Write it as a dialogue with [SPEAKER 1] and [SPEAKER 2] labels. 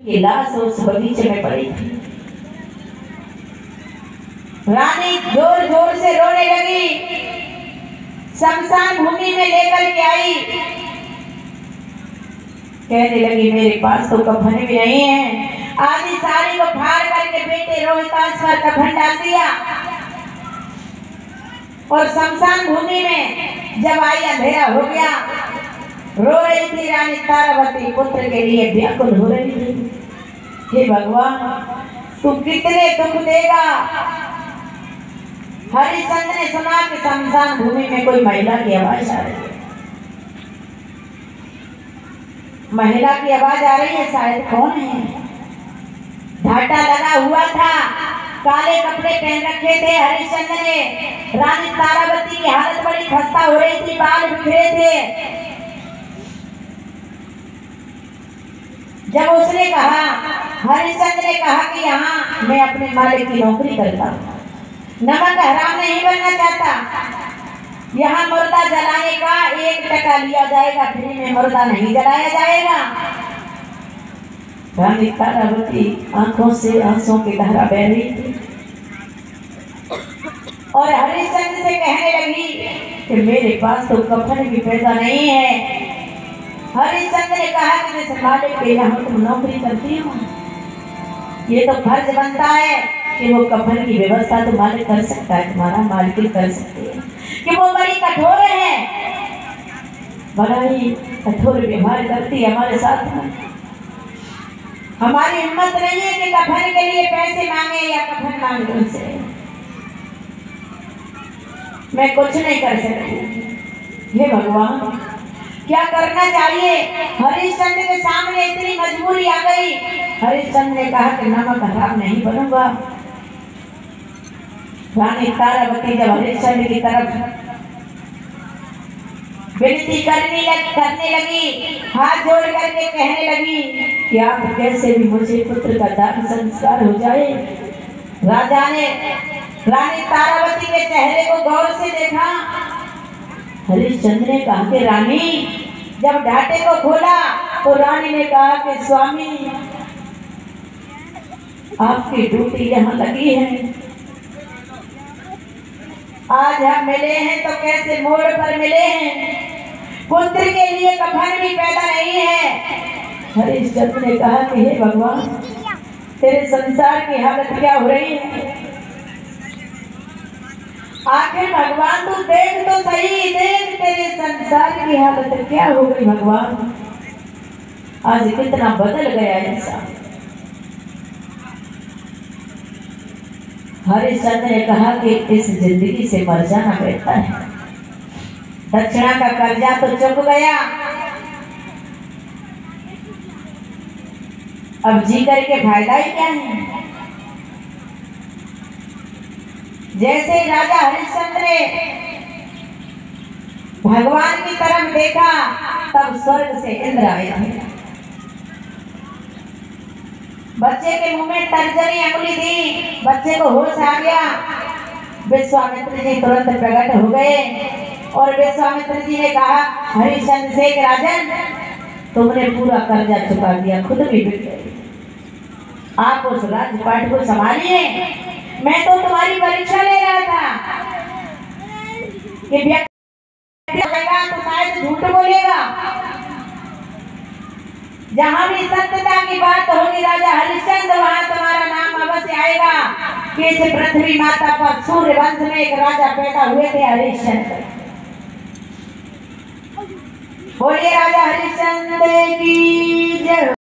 [SPEAKER 1] की लाश उस बगीचे में पड़ी थी। रानी जोर जोर से रोने लगी, शमशान भूमि में लेकर के आई, कहने लगी मेरे पास तो कफन भी नहीं है। आधी साड़ी को फाड़ करके बेटे रोहितास पर कफन डाल दिया और शमशान भूमि में जब आई अंधेरा हो गया, रो रही थी रानी तारावती, पुत्र के लिए व्याकुल हो रही थी। हे भगवान, तू कितने दुख देगा। हरिश्चंद्र ने सुना कि शमशान भूमि में कोई महिला की आवाज आ रही है। महिला की आवाज आ रही है, शायद कौन है। घाटा लगा हुआ था, काले कपड़े पहन रखे थे हरिश्चंद्र ने। रानी तारावती की हालत बड़ी खस्ता हो रही थी, बाल बिखरे थे। जब उसने कहा, हरिश्चंद्र ने कहा कि यहाँ मैं अपने मालिक की नौकरी करता हूँ, नमक हराम नहीं बनना चाहता। यहाँ मुर्दा जलाने का 1 टका लिया जाएगा, फ्री में मुर्दा नहीं जलाया जाएगा। रानी तारावती आंखों से आंसुओं की धारा बह रही थी और हरिश्चंद्र से कहने लगी कि मेरे पास तो कफन भी पैदा नहीं है। हरिश्चंद्र ने कहा कि मैं मालिक के यहाँ तुम नौकरी करती हूँ, ये तो फर्ज बनता है कि वो कफन की व्यवस्था तो मालिक कर सकता है, तुम्हारा मालिक कर सकती है। कि वो बड़ी कठोर है, बड़ा ही कठोर व्यवहार करती है हमारे साथ में। हमारी हिम्मत नहीं है कि कफन के लिए पैसे मांगे या कफन मांगे उनसे, मैं कुछ नहीं कर सकती। हे भगवान, क्या करना चाहिए। हरिश्चंद्र के सामने इतनी मजबूरी आ गई। हरिश्चंद्र ने कहा कि नमक हराम नहीं बनूंगा। रानी तारावती जब हरिश्चंद्र की तरफ विनती करने लगी, हाथ जोड़ करके कहने लगी कि आप कैसे भी मुझे पुत्र का दान संस्कार हो जाए। राजा ने रानी तारावती के चेहरे को गौर से देखा। हरिश्चंद्र ने कहा कि रानी, जब ढाटे को खोला तो रानी ने कहा कि स्वामी, आपकी ड्यूटी यहाँ लगी है। आज हम मिले हैं तो कैसे मोड़ पर मिले हैं, पुत्र के लिए कफन भी पैदा नहीं है। हरिश्चंद्र ने कहा कि हे भगवान, तेरे संसार की हालत क्या हो रही है। आखिर भगवान तू देख तो सही, देख तेरे संसार की हालत क्या हो गई। भगवान, आज कितना बदल गया इंसान। हरिश्चंद्र ने कहा कि इस जिंदगी से मर जाना बेहतर है। दक्षिणा का कर्जा तो चुक गया, अब जी करके फायदा ही क्या है। जैसे राजा हरिश्चंद्र ने भगवान की तरफ देखा, तब स्वर्ग से इंद्र आए थे। बच्चे के मुंह में तर्जनी अंगुली दी, बच्चे को होश आ गया। विश्वामित्र जी तुरंत प्रकट हो गए और विश्वामित्र जी ने कहा हरिश्चंद्र से, राजन, तुमने पूरा कर्जा चुका दिया, खुद भी बिक गए। आप उस राजपाट को संभालिए। मैं तो तुम्हारी परीक्षा ले रहा था कि व्यक्ति तो शायद झूठ बोलेगा। जहां भी सत्यता की बात होगी राजा हरिश्चंद्र, वहां तुम्हारा नाम अवश्य आएगा कि इस पृथ्वी माता पर सूर्य वंश में एक राजा पैदा हुए थे, हरिश्चंद्र। बोलिए राजा हरिश्चंद्र की जय।